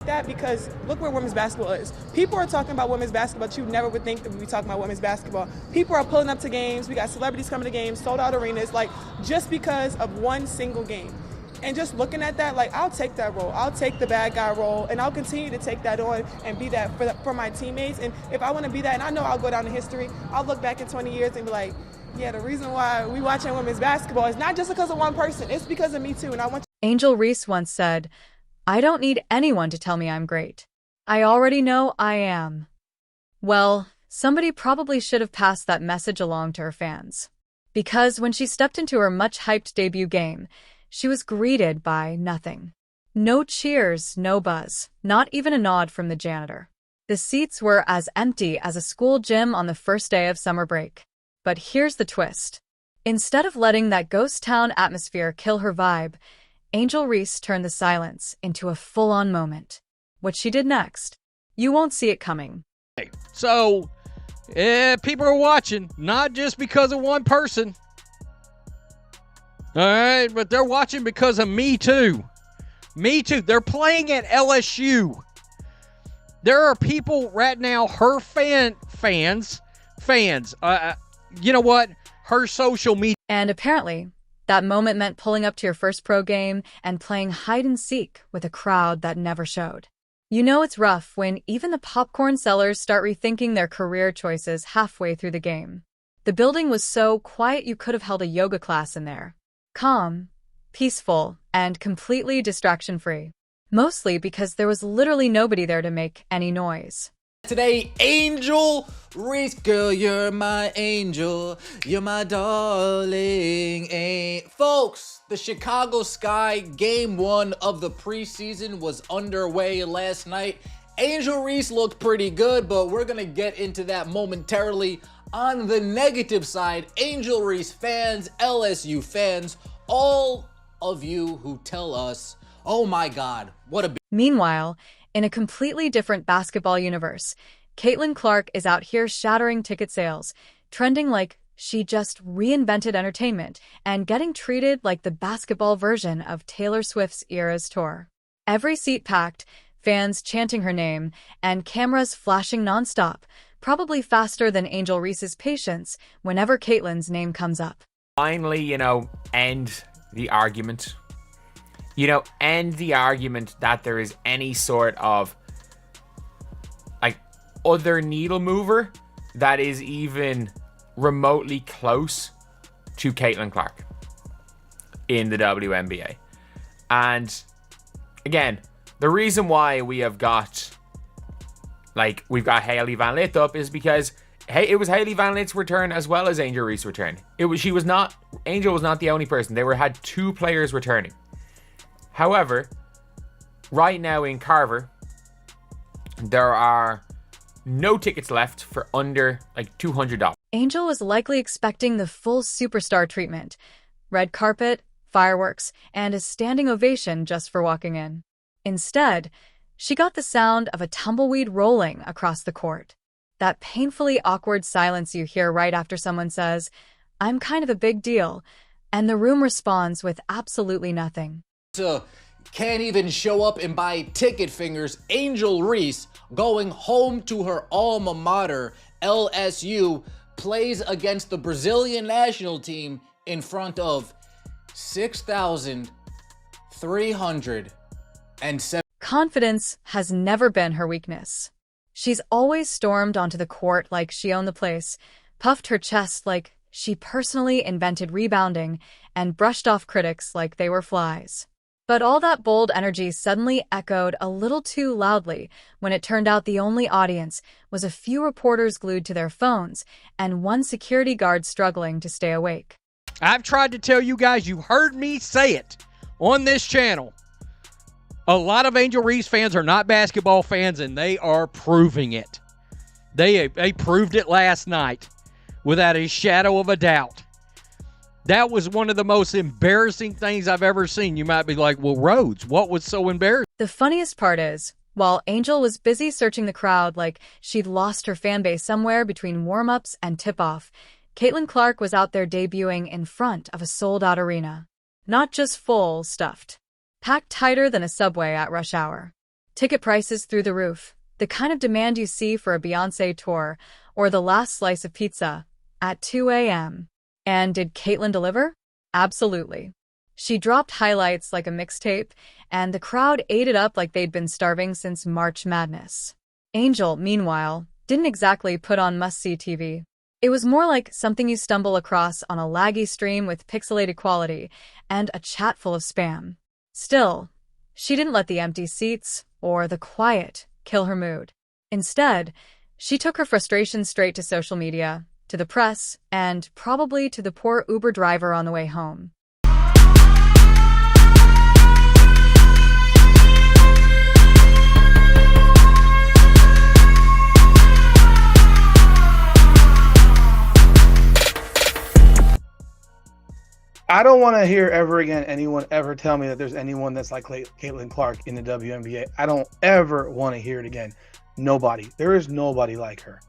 That because look where women's basketball is. People are talking about women's basketball, but you never would think that we'd be talking about women's basketball. People are pulling up to games. We got celebrities coming to games, sold out arenas, like just because of one single game. And just looking at that, like I'll take that role. I'll take the bad guy role, and I'll continue to take that on and be that for my teammates. And if I want to be that, and I know I'll go down in history, I'll look back in 20 years and be like, yeah, the reason why we watching women's basketball is not just because of one person. It's because of me too. And I want. Angel Reese once said, "I don't need anyone to tell me I'm great. I already know I am." Well, somebody probably should have passed that message along to her fans. Because when she stepped into her much-hyped debut game, she was greeted by nothing. No cheers, no buzz, not even a nod from the janitor. The seats were as empty as a school gym on the first day of summer break. But here's the twist. Instead of letting that ghost town atmosphere kill her vibe, Angel Reese turned the silence into a full-on moment. What she did next, you won't see it coming. So, people are watching, not just because of one person. All right, but they're watching because of me too. Me too. They're playing at LSU. There are people right now, her fans. You know what? Her social media. And apparently, that moment meant pulling up to your first pro game and playing hide-and-seek with a crowd that never showed. You know it's rough when even the popcorn sellers start rethinking their career choices halfway through the game. The building was so quiet you could have held a yoga class in there. Calm, peaceful, and completely distraction-free. Mostly because there was literally nobody there to make any noise. Today, Angel Reese, girl, you're my angel, you're my darling. Folks, the Chicago Sky Game 1 of the preseason was underway last night. Angel Reese looked pretty good, but we're gonna get into that momentarily. On the negative side, Angel Reese fans, LSU fans, all of you who tell us, oh my God, what a... Meanwhile, in a completely different basketball universe, Caitlin Clark is out here shattering ticket sales, trending like she just reinvented entertainment and getting treated like the basketball version of Taylor Swift's Eras tour. Every seat packed, fans chanting her name, and cameras flashing nonstop, probably faster than Angel Reese's patience whenever Caitlin's name comes up. Finally, end the argument. End the argument that there is any sort of other needle mover that is even remotely close to Caitlin Clark in the WNBA. And again, the reason why we have got we've got Hailey Van Lith up is because it was Hailey Van Lith's return as well as Angel Reese's return. Angel was not the only person. They had two players returning. However, right now in Carver, there are no tickets left for under $200. Angel was likely expecting the full superstar treatment. Red carpet, fireworks, and a standing ovation just for walking in. Instead, she got the sound of a tumbleweed rolling across the court. That painfully awkward silence you hear right after someone says, "I'm kind of a big deal," and the room responds with absolutely nothing. Can't even show up and buy ticket fingers. Angel Reese, going home to her alma mater, LSU, plays against the Brazilian national team in front of 6,307. Confidence has never been her weakness. She's always stormed onto the court like she owned the place, puffed her chest like she personally invented rebounding, and brushed off critics like they were flies. But all that bold energy suddenly echoed a little too loudly when it turned out the only audience was a few reporters glued to their phones and one security guard struggling to stay awake. I've tried to tell you guys, you heard me say it on this channel. A lot of Angel Reese fans are not basketball fans, and they are proving it. They proved it last night without a shadow of a doubt. That was one of the most embarrassing things I've ever seen. You might be like, well, Rhodes, what was so embarrassing? The funniest part is, while Angel was busy searching the crowd like she'd lost her fan base somewhere between warm-ups and tip-off, Caitlin Clark was out there debuting in front of a sold-out arena. Not just full, stuffed. Packed tighter than a subway at rush hour. Ticket prices through the roof, the kind of demand you see for a Beyoncé tour or the last slice of pizza at 2 a.m. And did Caitlyn deliver? Absolutely. She dropped highlights like a mixtape, and the crowd ate it up like they'd been starving since March Madness. Angel, meanwhile, didn't exactly put on must-see TV. It was more like something you stumble across on a laggy stream with pixelated quality and a chat full of spam. Still, she didn't let the empty seats or the quiet kill her mood. Instead, she took her frustration straight to social media, to the press, and probably to the poor Uber driver on the way home. I don't want to hear ever again anyone ever tell me that there's anyone that's like Caitlin Clark in the WNBA. I don't ever want to hear it again. Nobody. There is nobody like her.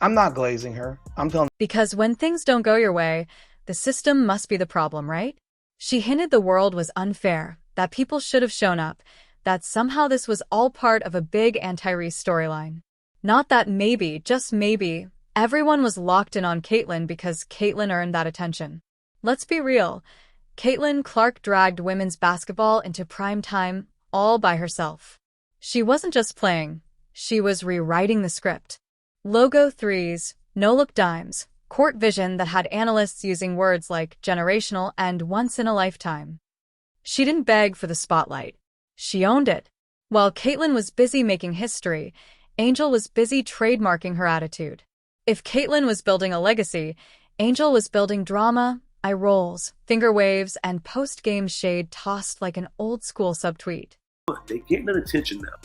I'm not glazing her. I'm telling. Because when things don't go your way, the system must be the problem, right? She hinted the world was unfair, that people should have shown up, that somehow this was all part of a big anti-Reese storyline. Not that maybe, just maybe, everyone was locked in on Caitlin because Caitlin earned that attention. Let's be real. Caitlin Clark dragged women's basketball into prime time all by herself. She wasn't just playing. She was rewriting the script. Logo threes, no-look dimes, court vision that had analysts using words like generational and once in a lifetime. She didn't beg for the spotlight. She owned it. While Caitlin was busy making history, Angel was busy trademarking her attitude. If Caitlin was building a legacy, Angel was building drama, eye rolls, finger waves, and post-game shade tossed like an old-school subtweet. They're getting that attention now.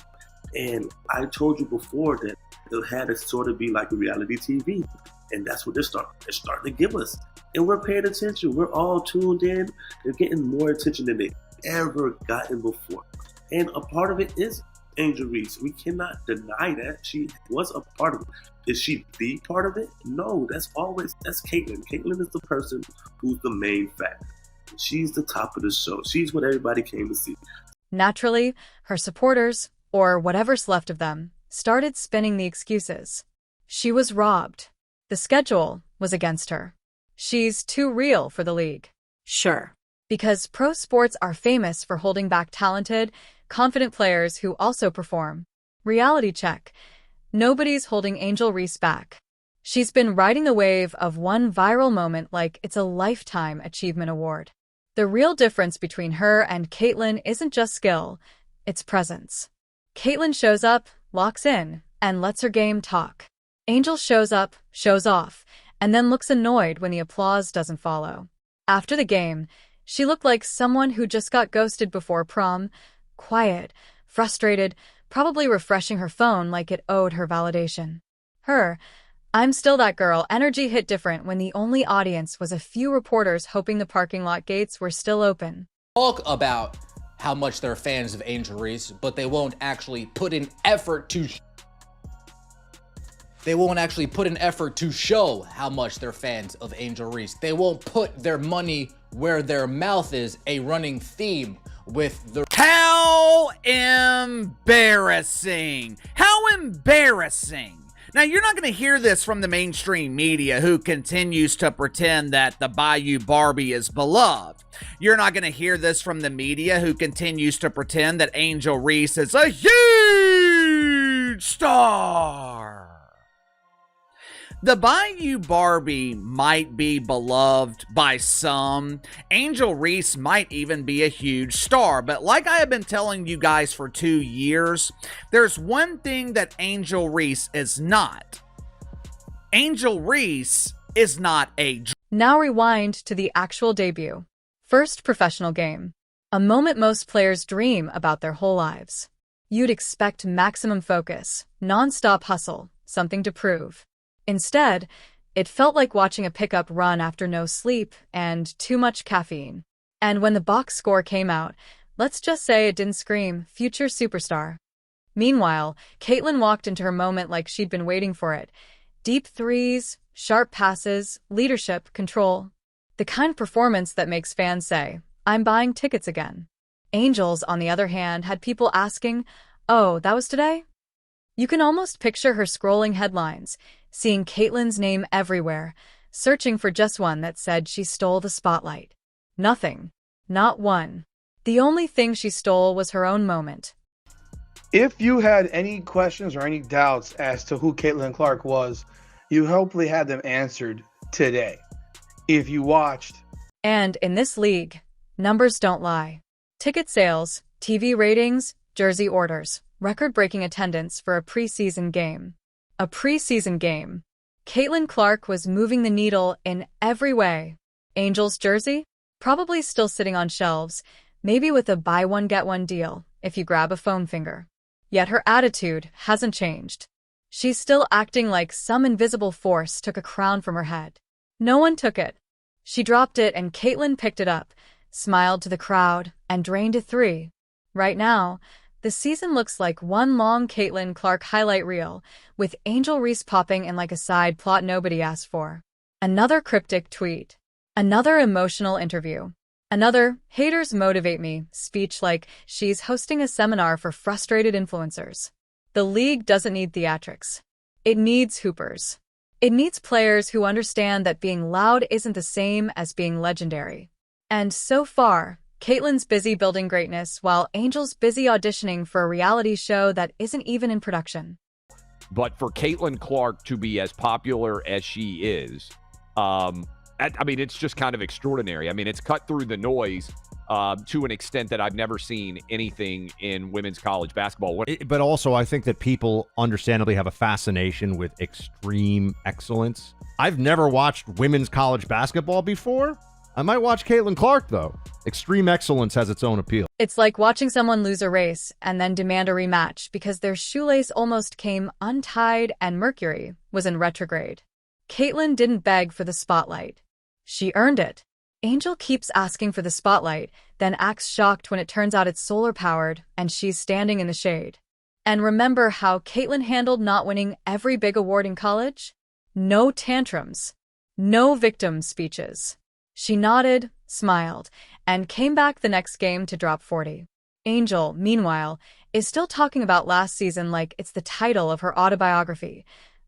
And I told you before that they'll have it sort of be like a reality TV. And that's what they're starting to give us. And we're paying attention. We're all tuned in. They're getting more attention than they've ever gotten before. And a part of it is Angel Reese. We cannot deny that. She was a part of it. Is she the part of it? No, that's Caitlyn. Caitlyn is the person who's the main factor. She's the top of the show. She's what everybody came to see. Naturally, her supporters, or whatever's left of them, started spinning the excuses. She was robbed. The schedule was against her. She's too real for the league. Sure. Because pro sports are famous for holding back talented, confident players who also perform. Reality check. Nobody's holding Angel Reese back. She's been riding the wave of one viral moment like it's a lifetime achievement award. The real difference between her and Caitlin isn't just skill, it's presence. Caitlin shows up, locks in, and lets her game talk. Angel shows up, shows off, and then looks annoyed when the applause doesn't follow. After the game, she looked like someone who just got ghosted before prom, quiet, frustrated, probably refreshing her phone like it owed her validation. Her "I'm still that girl" energy hit different when the only audience was a few reporters hoping the parking lot gates were still open. Talk about how much they're fans of Angel Reese, but they won't actually put in effort to show how much they're fans of Angel Reese. They won't put their money where their mouth is, a running theme with the... How embarrassing! How embarrassing! Now, you're not going to hear this from the mainstream media who continues to pretend that the Bayou Barbie is beloved. You're not going to hear this from the media who continues to pretend that Angel Reese is a huge star. The Bayou Barbie might be beloved by some. Angel Reese might even be a huge star. But like I have been telling you guys for 2 years, there's one thing that Angel Reese is not. Angel Reese is not a... Now rewind to the actual debut. First professional game. A moment most players dream about their whole lives. You'd expect maximum focus, non-stop hustle, something to prove. Instead, it felt like watching a pickup run after no sleep and too much caffeine. And when the box score came out, let's just say it didn't scream future superstar. Meanwhile, Caitlin walked into her moment like she'd been waiting for it. Deep threes, sharp passes, leadership, control. The kind of performance that makes fans say, "I'm buying tickets again." Angels, on the other hand, had people asking, Oh, that was today? You can almost picture her scrolling headlines, seeing Caitlyn's name everywhere, searching for just one that said she stole the spotlight. Nothing. Not one. The only thing she stole was her own moment. If you had any questions or any doubts as to who Caitlin Clark was, you hopefully had them answered today. If you watched. And in this league, numbers don't lie. Ticket sales, TV ratings, jersey orders, record-breaking attendance for a preseason game. A preseason game. Caitlin Clark was moving the needle in every way. Angel's jersey? Probably still sitting on shelves, maybe with a buy one get one deal if you grab a foam finger. Yet her attitude hasn't changed. She's still acting like some invisible force took a crown from her head. No one took it. She dropped it and Caitlin picked it up, smiled to the crowd, and drained a three. Right now, the season looks like one long Caitlin Clark highlight reel, with Angel Reese popping in like a side plot nobody asked for. Another cryptic tweet. Another emotional interview. Another haters motivate me speech like she's hosting a seminar for frustrated influencers. The league doesn't need theatrics. It needs hoopers. It needs players who understand that being loud isn't the same as being legendary. And so far, Caitlyn's busy building greatness while Angel's busy auditioning for a reality show that isn't even in production. But for Caitlin Clark to be as popular as she is, I mean, it's just kind of extraordinary. I mean, it's cut through the noise to an extent that I've never seen anything in women's college basketball. But also, I think that people understandably have a fascination with extreme excellence. I've never watched women's college basketball before. I might watch Caitlin Clark, though. Extreme excellence has its own appeal. It's like watching someone lose a race and then demand a rematch because their shoelace almost came untied and Mercury was in retrograde. Caitlin didn't beg for the spotlight. She earned it. Angel keeps asking for the spotlight, then acts shocked when it turns out it's solar-powered and she's standing in the shade. And remember how Caitlin handled not winning every big award in college? No tantrums. No victim speeches. She nodded, smiled, and came back the next game to drop 40. Angel, meanwhile, is still talking about last season like it's the title of her autobiography,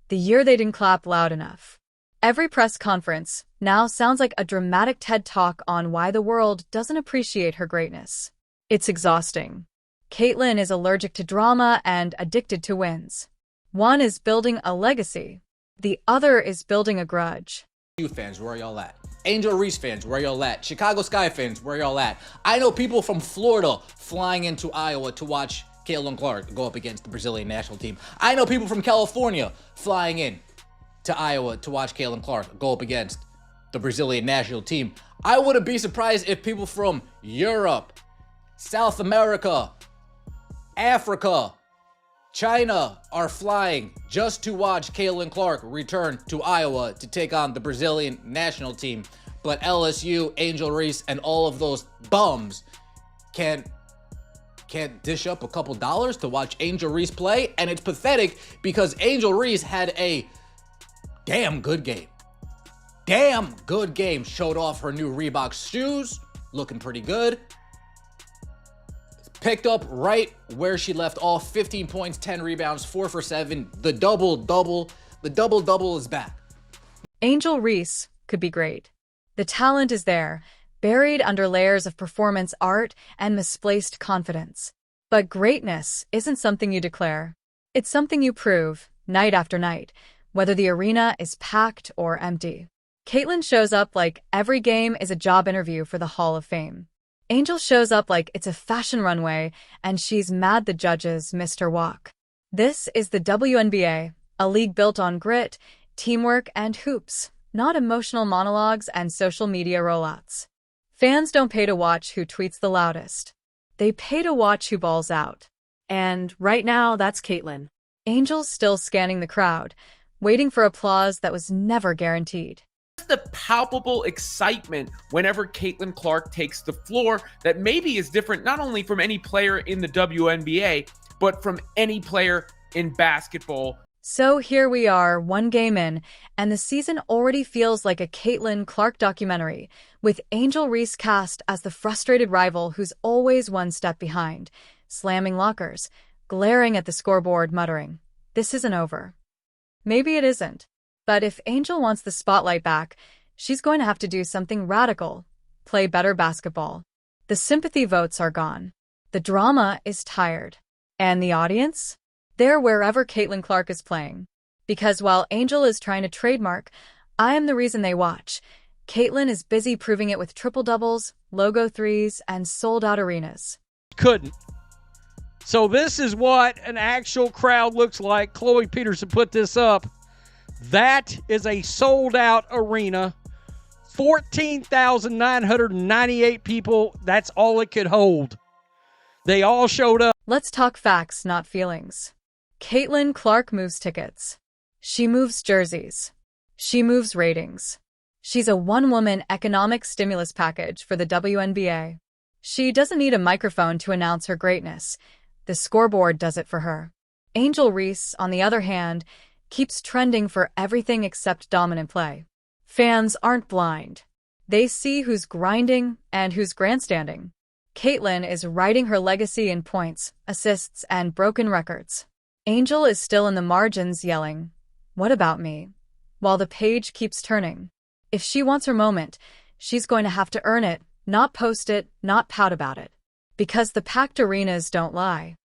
the year they didn't clap loud enough. Every press conference now sounds like a dramatic TED Talk on why the world doesn't appreciate her greatness. It's exhausting. Caitlin is allergic to drama and addicted to wins. One is building a legacy. The other is building a grudge. You fans, where y'all at? Angel Reese fans, where y'all at? Chicago Sky fans, where y'all at? I know people from Florida flying into Iowa to watch Caitlin Clark go up against the Brazilian national team. I know people from California flying in to Iowa to watch Caitlin Clark go up against the Brazilian national team. I wouldn't be surprised if people from Europe, South America, Africa, China are flying just to watch Caitlin Clark return to Iowa to take on the Brazilian national team. But LSU, Angel Reese, and all of those bums can't dish up a couple dollars to watch Angel Reese play. And it's pathetic because Angel Reese had a damn good game. Damn good game. Showed off her new Reebok shoes. Looking pretty good. Picked up right where she left off. 15 points, 10 rebounds, 4 for 7. The double-double. The double-double is back. Angel Reese could be great. The talent is there, buried under layers of performance art and misplaced confidence. But greatness isn't something you declare. It's something you prove, night after night, whether the arena is packed or empty. Caitlin shows up like every game is a job interview for the Hall of Fame. Angel shows up like it's a fashion runway, and she's mad the judges missed her walk. This is the WNBA, a league built on grit, teamwork, and hoops, not emotional monologues and social media rollouts. Fans don't pay to watch who tweets the loudest. They pay to watch who balls out. And right now, that's Caitlin. Angel's still scanning the crowd, waiting for applause that was never guaranteed. The palpable excitement whenever Caitlin Clark takes the floor that maybe is different not only from any player in the WNBA, but from any player in basketball. So here we are, one game in, and the season already feels like a Caitlin Clark documentary, with Angel Reese cast as the frustrated rival who's always one step behind, slamming lockers, glaring at the scoreboard, muttering, "This isn't over." Maybe it isn't. But if Angel wants the spotlight back, she's going to have to do something radical. Play better basketball. The sympathy votes are gone. The drama is tired. And the audience? They're wherever Caitlin Clark is playing. Because while Angel is trying to trademark, "I am the reason they watch," Caitlin is busy proving it with triple-doubles, logo threes, and sold-out arenas. Couldn't. So this is what an actual crowd looks like. Chloe Peterson put this up. That is a sold-out arena. 14,998 people. That's all it could hold. They all showed up. Let's talk facts, not feelings. Caitlin Clark moves tickets. She moves jerseys. She moves ratings. She's a one-woman economic stimulus package for the WNBA. She doesn't need a microphone to announce her greatness. The scoreboard does it for her. Angel Reese, on the other hand, keeps trending for everything except dominant play. Fans aren't blind. They see who's grinding and who's grandstanding. Caitlin is writing her legacy in points, assists, and broken records. Angel is still in the margins yelling, "What about me?" while the page keeps turning. If she wants her moment, she's going to have to earn it, not post it, not pout about it. Because the packed arenas don't lie.